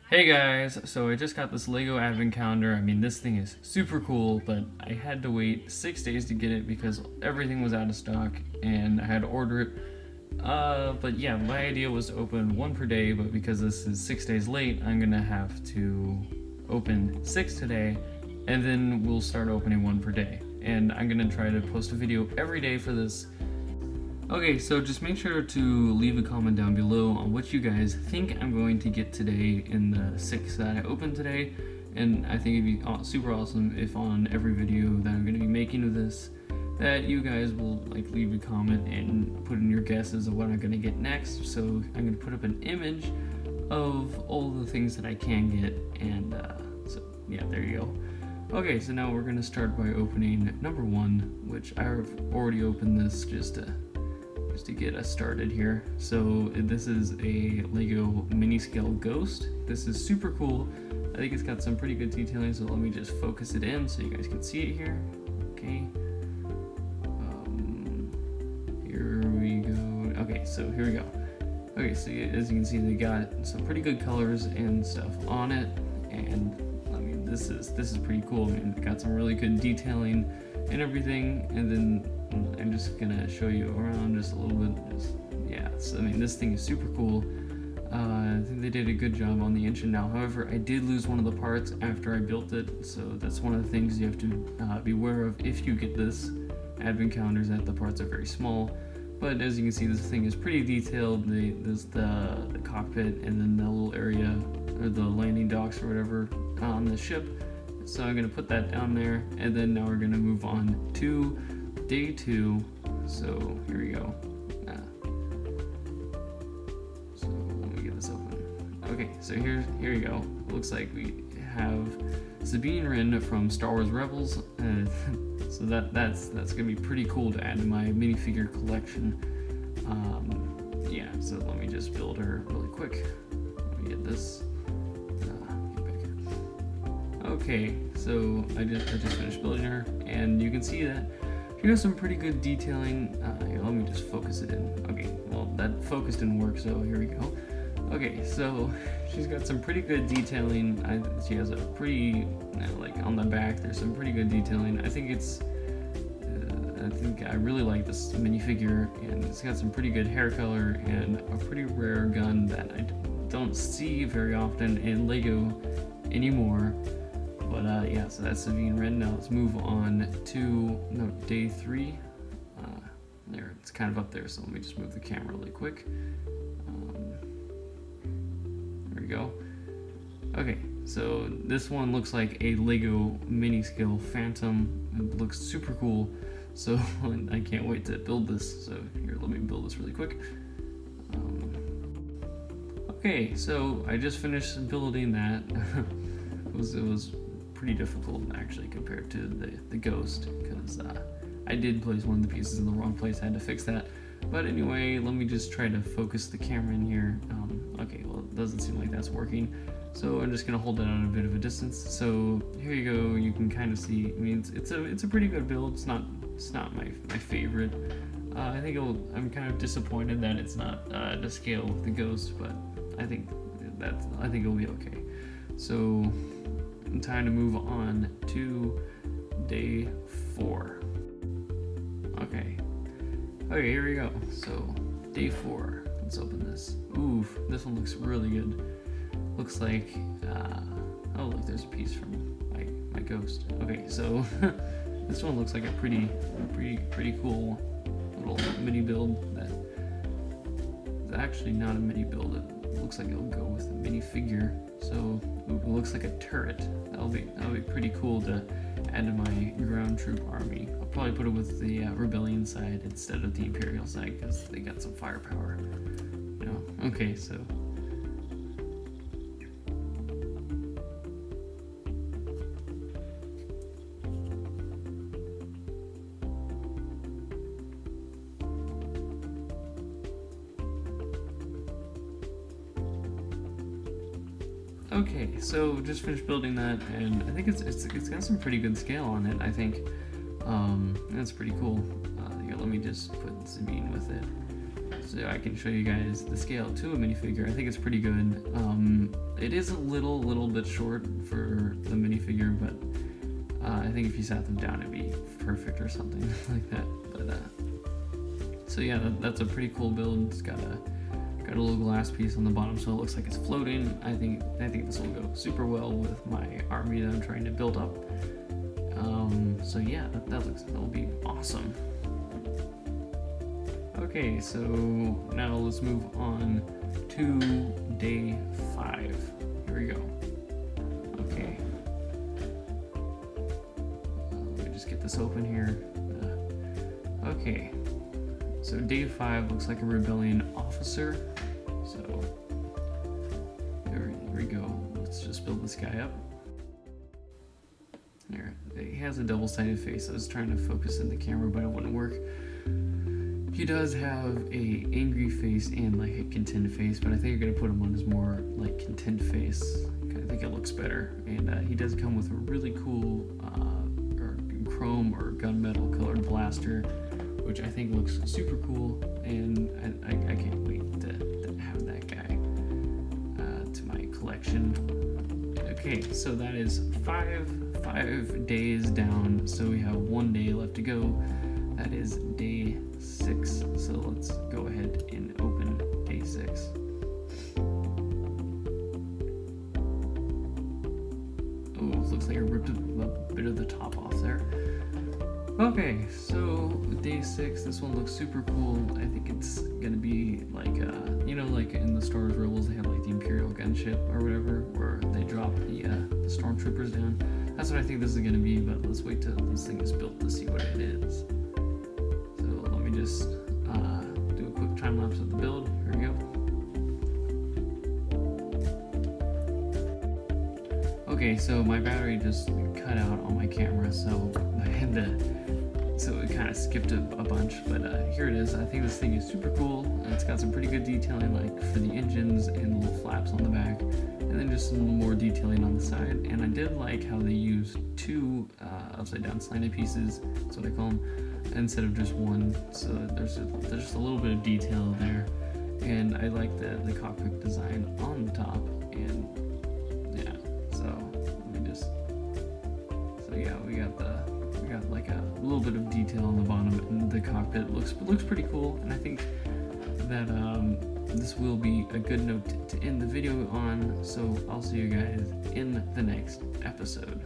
Hey guys, so I just got this Lego advent calendar. I mean, this thing is super cool, but I had to wait 6 days to get it because everything was out of stock and I had to order it. But yeah, my idea was to open one per day, but because this is 6 days late, I'm gonna have to open 6 today, and then we'll start opening one per day. And I'm gonna try to post a video every day for this. Okay, so just make sure to leave a comment down below on what you guys think I'm going to get today in the 6 that I opened today. And I think it'd be super awesome if on every video that I'm going to be making of this, that you guys will leave a comment and put in your guesses of what I'm going to get next. So I'm going to put up an image of all the things that I can get, and so yeah, there you go. Okay, so now we're going to start by opening number 1, which I've already opened this just to get us started here. So this is a Lego mini scale ghost. This is super cool. I think it's got some pretty good detailing, so let me just focus it in so you guys can see it here. Okay. Here we go. Okay, so here we go. Okay, so as you can see, they got some pretty good colors and stuff on it, and I mean, this is pretty cool. I mean, it got some really good detailing and everything, and then I'm just gonna show you around just a little bit. Yeah, so I mean, this thing is super cool. I think they did a good job on the engine now. However, I did lose one of the parts after I built it, so that's one of the things you have to be aware of if you get this advent calendar, is that the parts are very small. But as you can see, this thing is pretty detailed. There's the cockpit and then the little area, or the landing docks or whatever, on the ship. So I'm gonna put that down there, and then now we're gonna move on to day 2. So here we go. So let me get this open. Okay, so here you go. It looks like we have Sabine Wren from Star Wars Rebels. So that's gonna be pretty cool to add to my minifigure collection. Yeah, so let me just build her really quick. Let me get this. Get back here. Okay, so I just finished building her, and you can see that she has some pretty good detailing. Here, let me just focus it in. Okay, well, that focus didn't work, so here we go. Okay, so she's got some pretty good detailing. She has a pretty, on the back, there's some pretty good detailing. I think I really like this minifigure, and it's got some pretty good hair color and a pretty rare gun that I don't see very often in Lego anymore. But yeah, so that's Sabine Wren. Now let's move on to day 3. There, it's kind of up there, so let me just move the camera really quick. There we go. Okay, so this one looks like a Lego mini scale Phantom. It looks super cool, so I can't wait to build this. So here, let me build this really quick. Okay, so I just finished building that. It was pretty difficult actually compared to the ghost, because I did place one of the pieces in the wrong place. I had to fix that. But anyway, let me just try to focus the camera in here. Okay, well, it doesn't seem like that's working, so I'm just gonna hold it at a bit of a distance. So here you go. You can kind of see. I mean, it's a pretty good build. It's not my favorite. I think I'm kind of disappointed that it's not to scale with the ghost, but I think it'll be okay. So time to move on to day 4. Okay, here we go. So day 4. Let's open this. Oof, this one looks really good. Looks like oh, look, there's a piece from my ghost. Okay, so this one looks like a pretty cool little mini build. That is actually not a mini build. It looks like it'll go with a mini figure. So it looks like a turret. That'll be pretty cool to add to my ground troop army. I'll probably put it with the rebellion side instead of the imperial side, because they got some firepower. You know. Okay, so. Okay, so just finished building that, and I think it's got some pretty good scale on it. I think that's pretty cool. Here, let me just put Sabine with it, so I can show you guys the scale to a minifigure. I think it's pretty good. It is a little bit short for the minifigure, but I think if you sat them down, it'd be perfect or something like that. But so yeah, that's a pretty cool build. It's got a little glass piece on the bottom, so it looks like it's floating. I think this will go super well with my army that I'm trying to build up. So yeah, that'll be awesome. Okay, so now let's move on to day 5. Here we go. Okay. Let me just get this open here. Okay. So day 5 looks like a rebellion officer. So here we go. Let's just build this guy up. There. He has a double-sided face. I was trying to focus in the camera, but it wouldn't work. He does have a angry face and like a content face, but I think I'm gonna put him on his more like content face. I think it looks better, and he does come with a really cool or chrome or gunmetal colored blaster, which I think looks super cool, and I can't wait to have that guy to my collection. Okay, so that is five days down, so we have 1 day left to go. That is day 6. So let's go ahead and open day 6. Oh, looks like I ripped a bit of the top off there. Okay, so day 6, this one looks super cool. I think it's gonna be like, like in the Star Wars Rebels, they have like the Imperial gunship or whatever, where they drop the stormtroopers down. That's what I think this is gonna be, but let's wait till this thing is built to see what it is. So let me just do a quick time lapse of the build. Here we go. Okay, so my battery just cut out on my camera, so I had so it kind of skipped a bunch, but here it is. I think this thing is super cool. It's got some pretty good detailing, like for the engines and the little flaps on the back, and then just some more detailing on the side. And I did like how they used 2 upside down slanted pieces, that's what I call them, instead of just one. So there's just a little bit of detail there, and I like the cockpit design on the top. And yeah, we got like a little bit of detail on the bottom, and the cockpit looks pretty cool. And I think that this will be a good note to end the video on. So I'll see you guys in the next episode.